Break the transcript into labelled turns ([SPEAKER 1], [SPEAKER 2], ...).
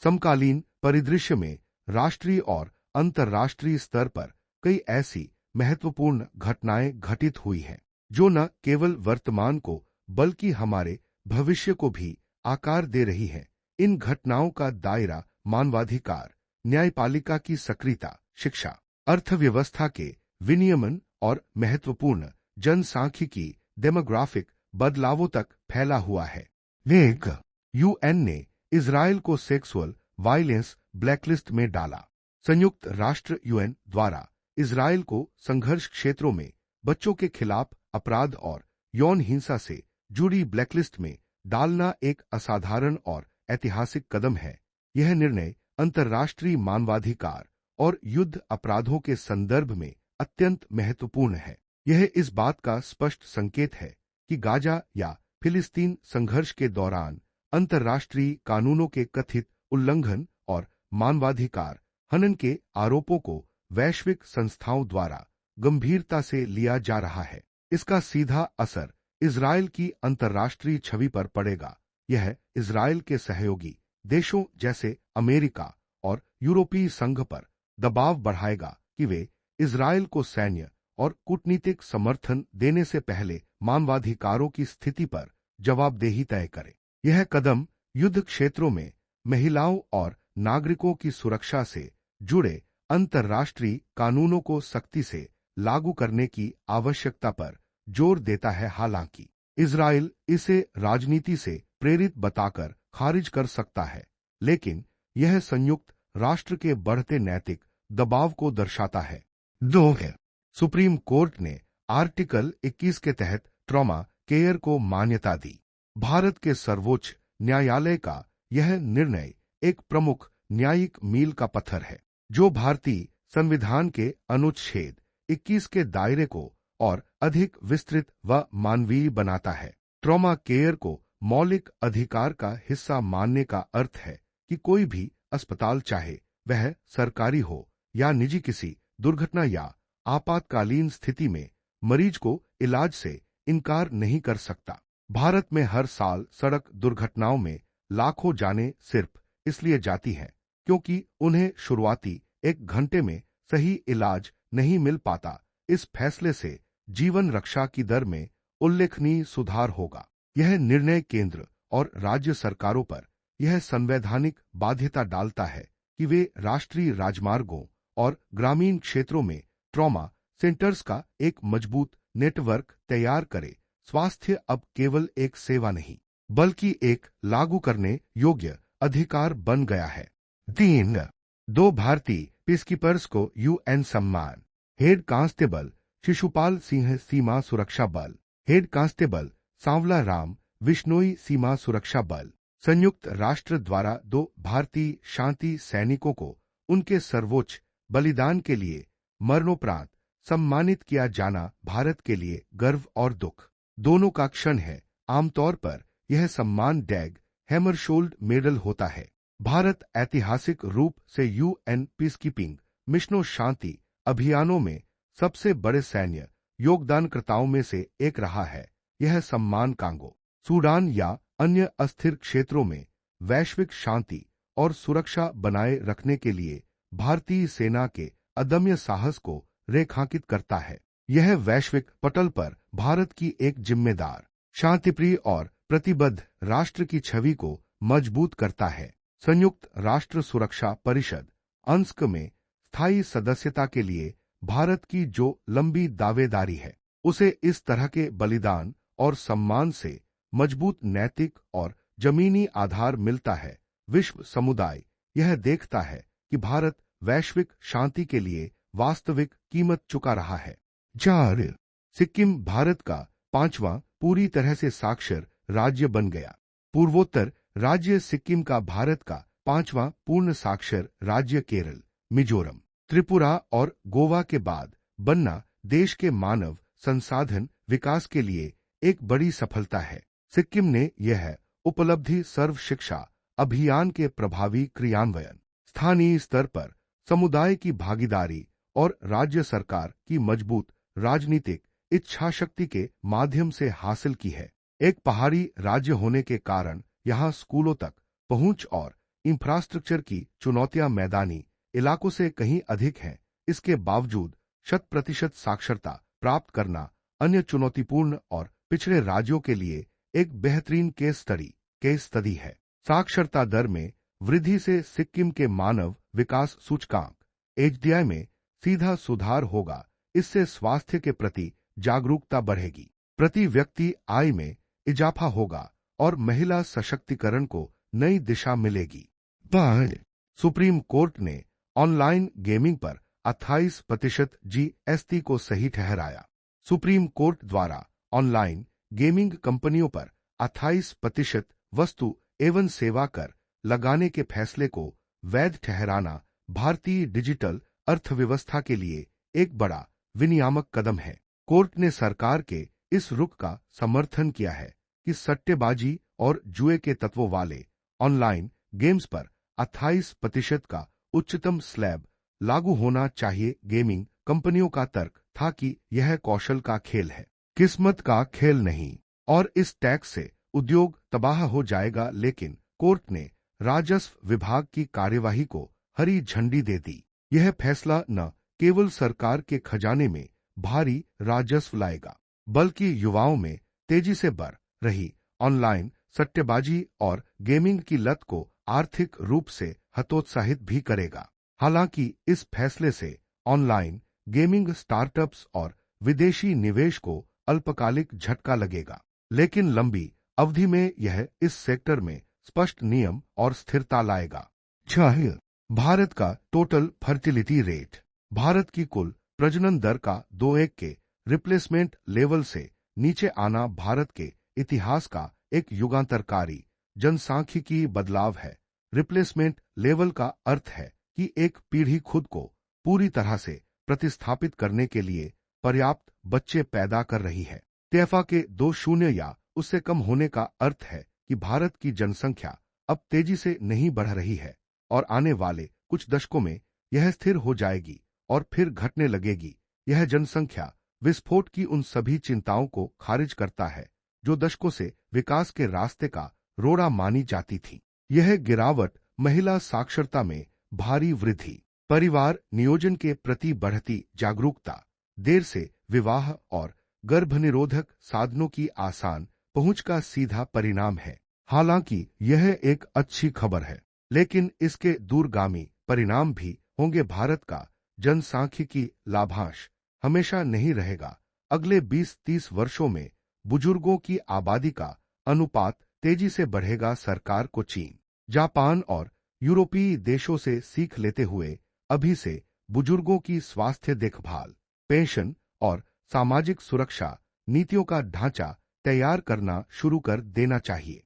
[SPEAKER 1] समकालीन परिदृश्य में राष्ट्रीय और अंतर्राष्ट्रीय स्तर पर कई ऐसी महत्वपूर्ण घटनाएं घटित हुई हैं जो न केवल वर्तमान को बल्कि हमारे भविष्य को भी आकार दे रही हैं। इन घटनाओं का दायरा मानवाधिकार, न्यायपालिका की सक्रियता, शिक्षा, अर्थव्यवस्था के विनियमन और महत्वपूर्ण जनसांख्यिकी डेमोग्राफिक बदलावों तक फैला हुआ है। यूएन ने इजरायल को सेक्सुअल वायलेंस ब्लैकलिस्ट में डाला। संयुक्त राष्ट्र यूएन द्वारा इजरायल को संघर्ष क्षेत्रों में बच्चों के खिलाफ अपराध और यौन हिंसा से जुड़ी ब्लैकलिस्ट में डालना एक असाधारण और ऐतिहासिक कदम है। यह निर्णय अंतर्राष्ट्रीय मानवाधिकार और युद्ध अपराधों के संदर्भ में अत्यंत महत्वपूर्ण है। यह इस बात का स्पष्ट संकेत है कि गाजा या फिलिस्तीन संघर्ष के दौरान अंतर्राष्ट्रीय कानूनों के कथित उल्लंघन और मानवाधिकार हनन के आरोपों को वैश्विक संस्थाओं द्वारा गंभीरता से लिया जा रहा है। इसका सीधा असर इजरायल की अंतर्राष्ट्रीय छवि पर पड़ेगा। यह इजरायल के सहयोगी देशों जैसे अमेरिका और यूरोपीय संघ पर दबाव बढ़ाएगा कि वे इजरायल को सैन्य और कूटनीतिक समर्थन देने से पहले मानवाधिकारों की स्थिति पर जवाबदेही तय करें। यह कदम युद्ध क्षेत्रों में महिलाओं और नागरिकों की सुरक्षा से जुड़े अंतर्राष्ट्रीय कानूनों को सख्ती से लागू करने की आवश्यकता पर जोर देता है। हालांकि इजरायल इसे राजनीति से प्रेरित बताकर खारिज कर सकता है, लेकिन यह संयुक्त राष्ट्र के बढ़ते नैतिक दबाव को दर्शाता है। सुप्रीम कोर्ट ने आर्टिकल 21 के तहत ट्रॉमा केयर को मान्यता दी। भारत के सर्वोच्च न्यायालय का यह निर्णय एक प्रमुख न्यायिक मील का पत्थर है, जो भारतीय संविधान के अनुच्छेद 21 के दायरे को और अधिक विस्तृत व मानवीय बनाता है। ट्रॉमा केयर को मौलिक अधिकार का हिस्सा मानने का अर्थ है कि कोई भी अस्पताल, चाहे वह सरकारी हो या निजी, किसी दुर्घटना या आपातकालीन स्थिति में मरीज को इलाज से इनकार नहीं कर सकता। भारत में हर साल सड़क दुर्घटनाओं में लाखों जानें सिर्फ इसलिए जाती हैं क्योंकि उन्हें शुरुआती 1 घंटे में सही इलाज नहीं मिल पाता। इस फैसले से जीवन रक्षा की दर में उल्लेखनीय सुधार होगा। यह निर्णय केंद्र और राज्य सरकारों पर यह संवैधानिक बाध्यता डालता है कि वे राष्ट्रीय राजमार्गों और ग्रामीण क्षेत्रों में ट्रॉमा सेंटर्स का एक मजबूत नेटवर्क तैयार करें। स्वास्थ्य अब केवल एक सेवा नहीं, बल्कि एक लागू करने योग्य अधिकार बन गया है। 2 भारतीय पीसकीपर्स को यूएन सम्मान। हेड कांस्टेबल शिशुपाल सिंह सीमा सुरक्षा बल, हेड कांस्टेबल सांवला राम विश्नोई सीमा सुरक्षा बल। संयुक्त राष्ट्र द्वारा 2 भारतीय शांति सैनिकों को उनके सर्वोच्च बलिदान के लिए मरणोपरांत सम्मानित किया जाना भारत के लिए गर्व और दुख दोनों का क्षण है। आमतौर पर यह सम्मान डैग हैमरशोल्ड मेडल होता है। भारत ऐतिहासिक रूप से यूएन पीसकीपिंग मिशनों शांति अभियानों में सबसे बड़े सैन्य योगदानकर्ताओं में से एक रहा है। यह सम्मान कांगो, सूडान या अन्य अस्थिर क्षेत्रों में वैश्विक शांति और सुरक्षा बनाए रखने के लिए भारतीय सेना के अदम्य साहस को रेखांकित करता है। यह वैश्विक पटल पर भारत की एक जिम्मेदार, शांतिप्रिय और प्रतिबद्ध राष्ट्र की छवि को मजबूत करता है। संयुक्त राष्ट्र सुरक्षा परिषद अंस्क में स्थायी सदस्यता के लिए भारत की जो लंबी दावेदारी है, उसे इस तरह के बलिदान और सम्मान से मजबूत नैतिक और जमीनी आधार मिलता है। विश्व समुदाय यह देखता है कि भारत वैश्विक शांति के लिए वास्तविक कीमत चुका रहा है। सिक्किम भारत का 5वां पूरी तरह से साक्षर राज्य बन गया। पूर्वोत्तर राज्य सिक्किम का भारत का 5वां पूर्ण साक्षर राज्य केरल, मिजोरम, त्रिपुरा और गोवा के बाद बनना देश के मानव संसाधन विकास के लिए एक बड़ी सफलता है। सिक्किम ने यह उपलब्धि सर्व शिक्षा अभियान के प्रभावी क्रियान्वयन, स्थानीय स्तर पर समुदाय की भागीदारी और राज्य सरकार की मजबूत राजनीतिक इच्छाशक्ति के माध्यम से हासिल की है। एक पहाड़ी राज्य होने के कारण यहाँ स्कूलों तक पहुंच और इंफ्रास्ट्रक्चर की चुनौतियां मैदानी इलाकों से कहीं अधिक हैं। इसके बावजूद 100% साक्षरता प्राप्त करना अन्य चुनौतीपूर्ण और पिछड़े राज्यों के लिए एक बेहतरीन केस स्टडी है। साक्षरता दर में वृद्धि से सिक्किम के मानव विकास सूचकांक एचडीआई में सीधा सुधार होगा। इससे स्वास्थ्य के प्रति जागरूकता बढ़ेगी, प्रति व्यक्ति आय में इजाफा होगा और महिला सशक्तिकरण को नई दिशा मिलेगी। सुप्रीम कोर्ट ने ऑनलाइन गेमिंग पर 28% जीएसटी को सही ठहराया। सुप्रीम कोर्ट द्वारा ऑनलाइन गेमिंग कंपनियों पर 28% वस्तु एवं सेवा कर लगाने के फैसले को वैध ठहराना भारतीय डिजिटल अर्थव्यवस्था के लिए एक बड़ा विनियामक कदम है। कोर्ट ने सरकार के इस रुख का समर्थन किया है कि सट्टेबाजी और जुए के तत्वों वाले ऑनलाइन गेम्स पर 28% का उच्चतम स्लैब लागू होना चाहिए। गेमिंग कंपनियों का तर्क था कि यह कौशल का खेल है, किस्मत का खेल नहीं, और इस टैक्स से उद्योग तबाह हो जाएगा। लेकिन कोर्ट ने राजस्व विभाग की कार्यवाही को हरी झंडी दे दी। यह फैसला न केवल सरकार के खजाने में भारी राजस्व लाएगा, बल्कि युवाओं में तेजी से बढ़ रही ऑनलाइन सट्टेबाजी और गेमिंग की लत को आर्थिक रूप से हतोत्साहित भी करेगा। हालांकि इस फैसले से ऑनलाइन गेमिंग स्टार्टअप्स और विदेशी निवेश को अल्पकालिक झटका लगेगा, लेकिन लंबी अवधि में यह इस सेक्टर में स्पष्ट नियम और स्थिरता लाएगा। भारत का टोटल फर्टिलिटी रेट। भारत की कुल प्रजनन दर का 2:1 के रिप्लेसमेंट लेवल से नीचे आना भारत के इतिहास का एक युगांतरकारी जनसांख्यिकी बदलाव है। रिप्लेसमेंट लेवल का अर्थ है कि एक पीढ़ी खुद को पूरी तरह से प्रतिस्थापित करने के लिए पर्याप्त बच्चे पैदा कर रही है। तेफा के 2 या उससे कम होने का अर्थ है कि भारत की जनसंख्या अब तेजी से नहीं बढ़ रही है और आने वाले कुछ दशकों में यह स्थिर हो जाएगी और फिर घटने लगेगी। यह जनसंख्या विस्फोट की उन सभी चिंताओं को खारिज करता है जो दशकों से विकास के रास्ते का रोड़ा मानी जाती थी। यह गिरावट महिला साक्षरता में भारी वृद्धि, परिवार नियोजन के प्रति बढ़ती जागरूकता, देर से विवाह और गर्भनिरोधक साधनों की आसान पहुंच का सीधा परिणाम है। हालांकि यह एक अच्छी खबर है, लेकिन इसके दूरगामी परिणाम भी होंगे। भारत का जनसांख्यिकी लाभांश हमेशा नहीं रहेगा। अगले 20-30 वर्षों में बुजुर्गों की आबादी का अनुपात तेजी से बढ़ेगा। सरकार को चीन, जापान और यूरोपीय देशों से सीख लेते हुए अभी से बुजुर्गों की स्वास्थ्य देखभाल, पेंशन और सामाजिक सुरक्षा नीतियों का ढांचा तैयार करना शुरू कर देना चाहिए।